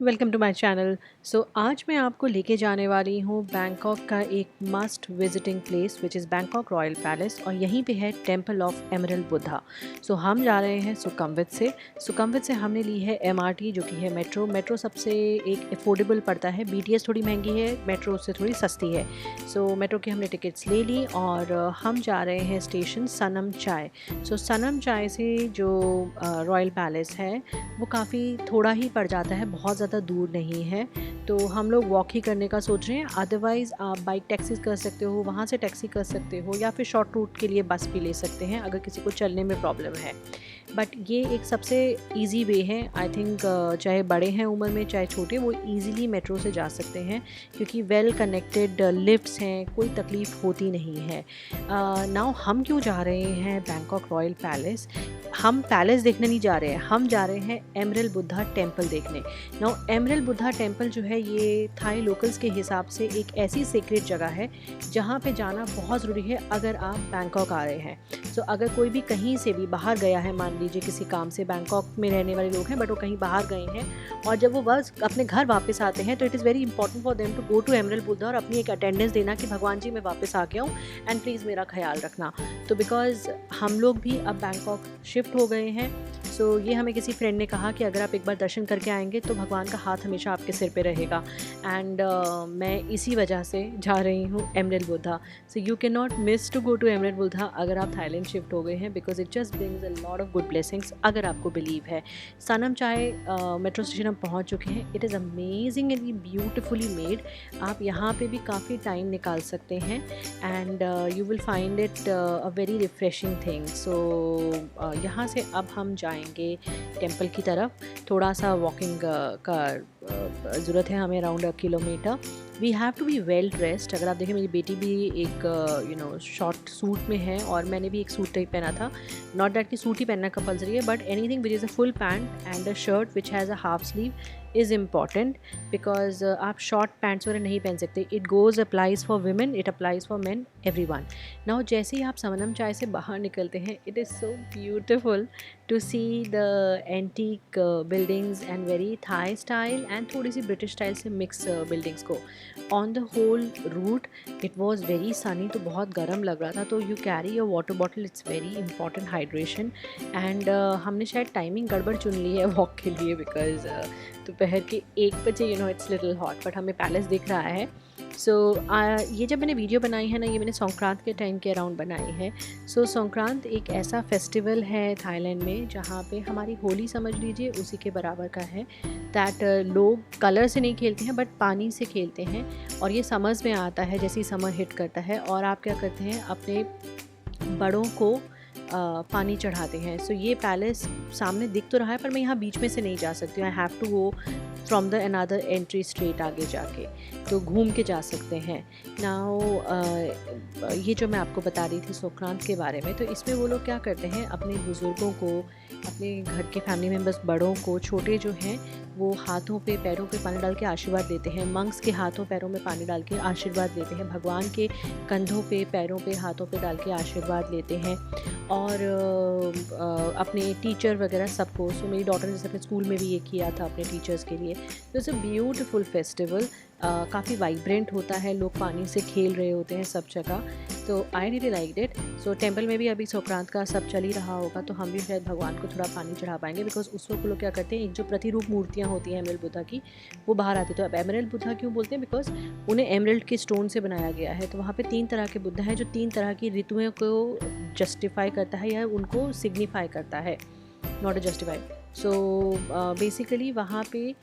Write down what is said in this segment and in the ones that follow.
Welcome to my channel. So आज मैं आपको लेके जाने वाली हूँ बैंकॉक का एक must visiting place which is Bangkok royal palace, और यहीं पे है टेम्पल ऑफ एमरल्ड बुद्धा। सो हम जा रहे हैं सुकमवित से हमने ली है एमआरटी, जो कि है मेट्रो सबसे एक अफोर्डेबल पड़ता है। बीटीएस थोड़ी महंगी है, मेट्रो उससे थोड़ी सस्ती है। सो मेट्रो की हमने टिकट्स ले ली और हम जा रहे हैं स्टेशन सनम चाय। सो सनम चाय से जो रॉयल पैलेस है वो काफ़ी थोड़ा ही पड़ जाता है, बहुत ज़्यादा दूर नहीं है। तो हम लोग वॉक ही करने का सोच रहे हैं। अदरवाइज़ आप बाइक टैक्सी कर सकते हो, वहाँ से टैक्सी कर सकते हो, या फिर शॉर्ट रूट के लिए बस भी ले सकते हैं अगर किसी को चलने में प्रॉब्लम है। बट ये एक सबसे इजी वे है आई थिंक। चाहे बड़े हैं उम्र में चाहे छोटे, वो इजीली मेट्रो से जा सकते हैं क्योंकि वेल कनेक्टेड लिफ्ट्स हैं, कोई तकलीफ़ होती नहीं है। नाउ हम क्यों जा रहे हैं बैंकॉक रॉयल पैलेस? हम पैलेस देखने नहीं जा रहे हैं, हम जा रहे हैं एमरल्ड बुद्धा टेम्पल देखने। नाउ एमरल्ड बुद्धा टेम्पल जो है ये थाई लोकल्स के हिसाब से एक ऐसी सीक्रेट जगह है जहाँ पे जाना बहुत ज़रूरी है अगर आप बैंकॉक आ रहे हैं। सो अगर कोई भी कहीं से भी बाहर गया है, मान लीजिए किसी काम से, बैंकॉक में रहने वाले लोग हैं बट वो कहीं बाहर गए हैं, और जब वो बस अपने घर वापस आते हैं तो it is very important for them to go to Emerald Buddha और अपनी एक अटेंडेंस देना कि भगवान जी मैं वापस आ गया हूँ एंड प्लीज़ मेरा ख्याल रखना। तो बिकॉज हम लोग भी अब बैंकॉक शिफ्ट हो गए हैं, सो ये हमें किसी फ्रेंड ने कहा कि अगर आप एक बार दर्शन करके आएंगे तो भगवान का हाथ हमेशा आपके सिर पे रहेगा। एंड मैं इसी वजह से जा रही हूँ Emerald Buddha. So you can not miss to go to Emerald Buddha अगर आप थाईलैंड शिफ्ट हो गए हैं, because it just brings a lot of good blessings अगर आपको बिलीव है। सनम चाय मेट्रो स्टेशन हम पहुँच चुके हैं। It is amazingly beautifully made. आप यहाँ पे भी काफ़ी टाइम निकाल सकते हैं and you will find it a very refreshing thing. So यहाँ से अब हम जाएंगे टेम्पल की तरफ। थोड़ा सा वॉकिंग का ज़रूरत है हमें, around a kilometre. We have to be well dressed. अगर आप देखें, मेरी बेटी भी एक शॉर्ट सूट में है और मैंने भी एक सूट टाइप पहना था। नॉट दैट कि सूट ही पहनना कंपलसरी है, but anything which is a full pant and a shirt which has a half sleeve is important, because आप शॉर्ट पैंट्स वगैरह नहीं पहन सकते। It goes applies for women, it applies for man, every one. Now जैसे ही आप Sanam Chai से बाहर निकलते हैं, it is so beautiful to see the antique buildings and very Thai style and थोड़ी सी ब्रिटिश स्टाइल से मिक्स बिल्डिंग्स को। On the whole route it was very sunny, तो बहुत गर्म लग रहा था। तो you carry your water bottle, it's very important hydration. And हमने शायद टाइमिंग गड़बड़ चुन ली है वॉक के लिए, बिकॉज दोपहर के 1 बजे इट्स लिटिल हॉट, बट हमें पैलेस दिख रहा है। सो ये जब मैंने वीडियो बनाई है ना, ये मैंने संक्रांत के टाइम के अराउंड बनाई है। सो संक्रांत एक ऐसा फेस्टिवल है थाईलैंड में जहाँ पे हमारी होली समझ लीजिए उसी के बराबर का है। दैट लोग कलर से नहीं खेलते हैं बट पानी से खेलते हैं, और ये समर्स में आता है जैसे ही समर हिट करता है। और आप क्या करते हैं, अपने बड़ों को पानी चढ़ाते हैं। सो ये पैलेस सामने दिख तो रहा है पर मैं यहाँ बीच में से नहीं जा सकती हूँ। I have to go from the another entry straight आगे जाके, तो घूम के जा सकते हैं। नाउ ये जो मैं आपको बता रही थी संक्रांत के बारे में, तो इसमें वो लोग क्या करते हैं, अपने बुज़ुर्गों को, अपने घर के फैमिली मेम्बर्स बड़ों को, छोटे जो हैं वो हाथों पे पैरों पे पानी डाल के आशीर्वाद देते हैं। मंक्स के हाथों पैरों में पानी डाल के आशीर्वाद देते हैं। भगवान के कंधों पे, पैरों पे, हाथों पे डाल के आशीर्वाद लेते हैं। और अपने टीचर वगैरह सबको। सो मेरी डॉटर ने जैसे अपने स्कूल में भी ये किया था अपने टीचर्स के लिए। तो इट्स अ ब्यूटिफुल फेस्टिवल, काफ़ी वाइब्रेंट होता है, लोग पानी से खेल रहे होते हैं सब जगह। तो I really like it. So temple में भी अभी संक्रांत का सब चल ही रहा होगा, तो हम भी शायद भगवान को थोड़ा पानी चढ़ा पाएंगे, बिकॉज उस वक्त लोग क्या करते हैं, एक जो प्रतिरूप मूर्तियाँ होती हैं एमरल्ड बुद्धा की, वो बाहर आती है। तो अब एमरल्ड बुद्धा क्यों बोलते हैं, बिकॉज उन्हें एमरल्ड के स्टोन से बनाया गया है। तो वहाँ पे 3 तरह के बुद्धा हैं जो 3 तरह की ऋतुओं को जस्टिफाई करता है या उनको सिग्निफाई करता है, not a justify. So basically वहाँ पे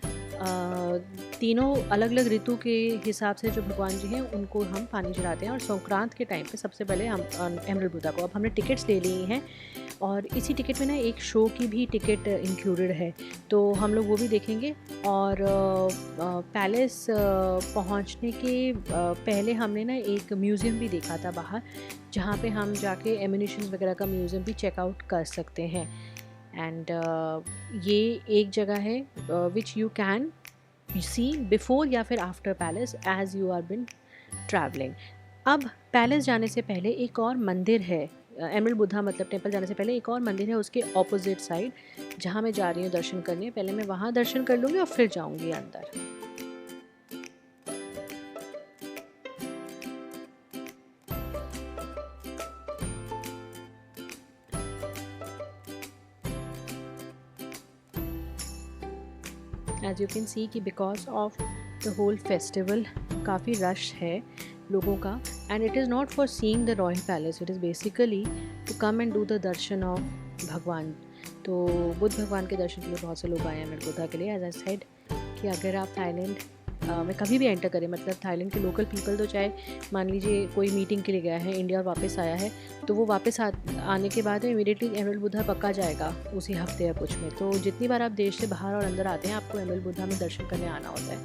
तीनों अलग अलग ऋतु के हिसाब से जो भगवान जी हैं उनको हम पानी चढ़ाते हैं। और संक्रांत के टाइम पे सबसे पहले हम एमरल्ड बुद्धा को, अब हमने टिकट्स ले ली हैं, और इसी टिकट में ना एक शो की भी टिकट इंक्लूडेड है, तो हम लोग वो भी देखेंगे। और पैलेस पहुंचने के पहले हमने ना एक म्यूज़ियम भी देखा था बाहर, जहाँ पे हम जाके एम्यूनिशंस वगैरह का म्यूज़ियम भी चेकआउट कर सकते हैं। एंड ये एक जगह है which you can see before या फिर after palace as you are been travelling. अब पैलेस जाने से पहले एक और मंदिर है एमरल्ड बुद्धा मतलब टेम्पल जाने से पहले एक और मंदिर है उसके ऑपोजिट साइड, जहाँ मैं जा रही हूँ दर्शन करने। पहले मैं वहाँ दर्शन कर लूँगी और फिर जाऊँगी अंदर। एज यू कैन सी कि because of the whole festival काफ़ी रश है लोगों का, and it is not for seeing the royal palace, it is basically to come and do the darshan of Bhagwan. तो बुद्ध भगवान के दर्शन के लिए बहुत से लोग आए हैं एमरल्ड बुद्धा के लिए। एज आई सेड कि अगर आप थाईलैंड में कभी भी एंटर करें, मतलब थाईलैंड के लोकल पीपल तो चाहे मान लीजिए कोई मीटिंग के लिए गया है इंडिया और वापस आया है, तो वो वापस आने के बाद इमीडिएटली एमरल्ड बुद्धा पक्का जाएगा उसी हफ्ते या कुछ में। तो जितनी बार आप देश से बाहर और अंदर आते हैं आपको एमरल्ड बुद्धा में दर्शन करने आना होता है,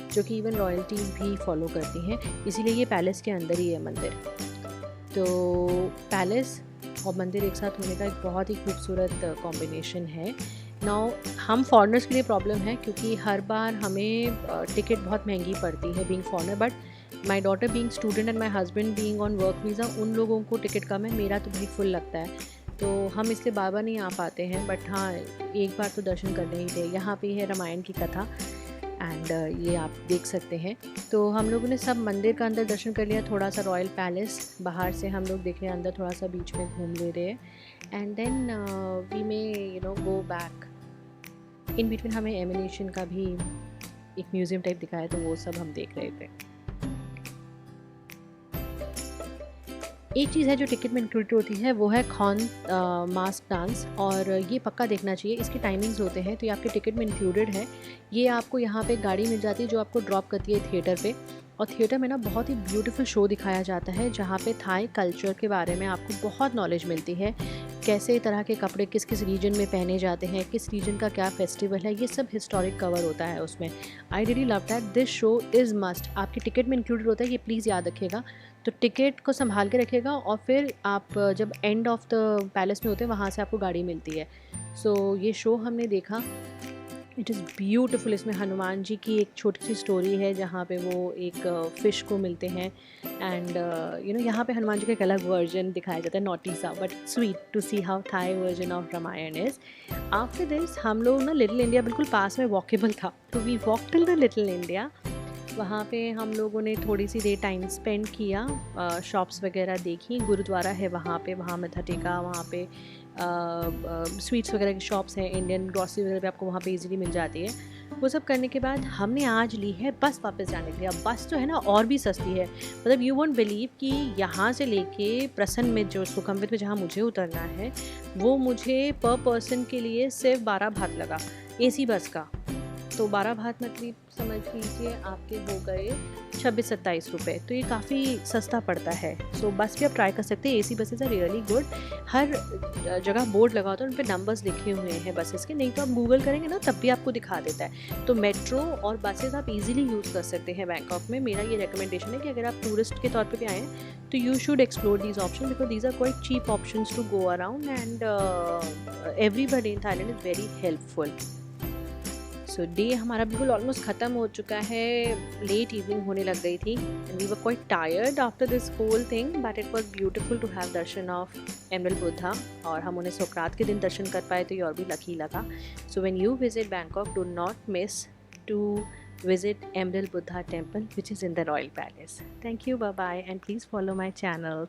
जो कि इवन रॉयल्टीज़ भी फॉलो करती हैं, इसीलिए ये पैलेस के अंदर ही है मंदिर। तो पैलेस और मंदिर एक साथ होने का एक बहुत ही खूबसूरत कॉम्बिनेशन है। नाउ हम फॉरेनर्स के लिए प्रॉब्लम है क्योंकि हर बार हमें टिकट बहुत महंगी पड़ती है being foreigner, but my daughter being student and my husband being on work visa, उन लोगों को टिकट कम है, मेरा तो भाई फुल लगता है, तो हम इसलिए बार बार नहीं आ पाते हैं। बट हाँ, एक बार तो दर्शन करने ही थे। यहाँ पे है रामायण की कथा एंड ये आप देख सकते हैं। तो हम लोगों ने सब मंदिर का अंदर दर्शन कर लिया, थोड़ा सा रॉयल पैलेस बाहर से हम लोग देख रहे हैं, अंदर थोड़ा सा बीच में घूम ले रहे हैं, and then we may go back. In between हमें एमिनेशन का भी एक म्यूज़ियम टाइप दिखाया, तो वो सब हम देख रहे थे। एक चीज़ है जो टिकट में इंक्लूडेड होती है, वो है खौन मास्क डांस, और ये पक्का देखना चाहिए। इसके टाइमिंग्स होते हैं, तो ये आपके टिकट में इंक्लूडेड है। ये आपको यहाँ पे गाड़ी मिल जाती है जो आपको ड्रॉप करती है थिएटर पे, और थिएटर में ना बहुत ही ब्यूटीफुल शो दिखाया जाता है जहाँ पे थाई कल्चर के बारे में आपको बहुत नॉलेज मिलती है, कैसे तरह के कपड़े किस किस रीजन में पहने जाते हैं, किस रीजन का क्या फेस्टिवल है, ये सब हिस्टोरिक कवर होता है उसमें। I really love that, this show is must, आपके टिकट में इंक्लूडेड होता है, ये प्लीज़ याद रखिएगा। तो टिकट को संभाल के रखिएगा, और फिर आप जब एंड ऑफ द पैलेस में होते हैं वहाँ से आपको गाड़ी मिलती है। सो ये शो हमने देखा, इट इज़ ब्यूटिफुल। इसमें हनुमान जी की एक छोटी सी स्टोरी है जहाँ पे वो एक फ़िश को मिलते हैं, एंड यहाँ पे हनुमान जी का एक अलग वर्जन दिखाया जाता है, नॉटी सा but sweet, to see how Thai version of Ramayana is. After this हम लोग ना लिटिल इंडिया बिल्कुल पास में वॉकेबल था, तो we walk till the little India. वहाँ पे हम लोगों ने थोड़ी सी देर टाइम स्पेंड किया, शॉप्स वगैरह देखी, गुरुद्वारा है वहाँ पे, वहाँ मत्था टेका, वहाँ पे स्वीट्स वगैरह की शॉप्स हैं, इंडियन ग्रॉसरी वगैरह भी आपको वहाँ पे इजीली मिल जाती है। वो सब करने के बाद हमने आज ली है बस वापस जाने के लिए। अब बस जो है ना और भी सस्ती है, मतलब यू वोंट बिलीव कि यहाँ से लेके प्रसन्न में जो सुखमवित में जहाँ मुझे उतरना है, वो मुझे पर पर्सन के लिए सिर्फ 12 भात लगा AC बस का। तो 12 भात मतलब समझ लीजिए आपके हो गए 26-27 रुपये, तो ये काफ़ी सस्ता पड़ता है। सो बस भी आप ट्राई कर सकते हैं, AC buses are really good. हर जगह बोर्ड लगा होता है, उन पर नंबर्स लिखे हुए हैं बसेस के, नहीं तो आप गूगल करेंगे ना तब भी आपको दिखा देता है। तो मेट्रो और बसेस आप इजीली यूज़ कर सकते हैं बैंकॉक में। मेरा ये रिकमेंडेशन है कि अगर आप टूरिस्ट के तौर पे भी आए हैं तो you should explore these option, because these are quite cheap options to go around, and everybody in Thailand is very helpful. So day हमारा बिल्कुल ऑलमोस्ट ख़त्म हो चुका है, लेट इवनिंग होने लग गई थी, and we were quite tired after this whole thing, but it was beautiful to have darshan of Emerald Buddha, और हम उन्हें सुकरात के दिन दर्शन कर पाए, तो ये और भी लकी लगा। So when you visit Bangkok, do not miss to visit Emerald Buddha temple, which is in the Royal Palace. Thank you, bye bye, and please follow my channel.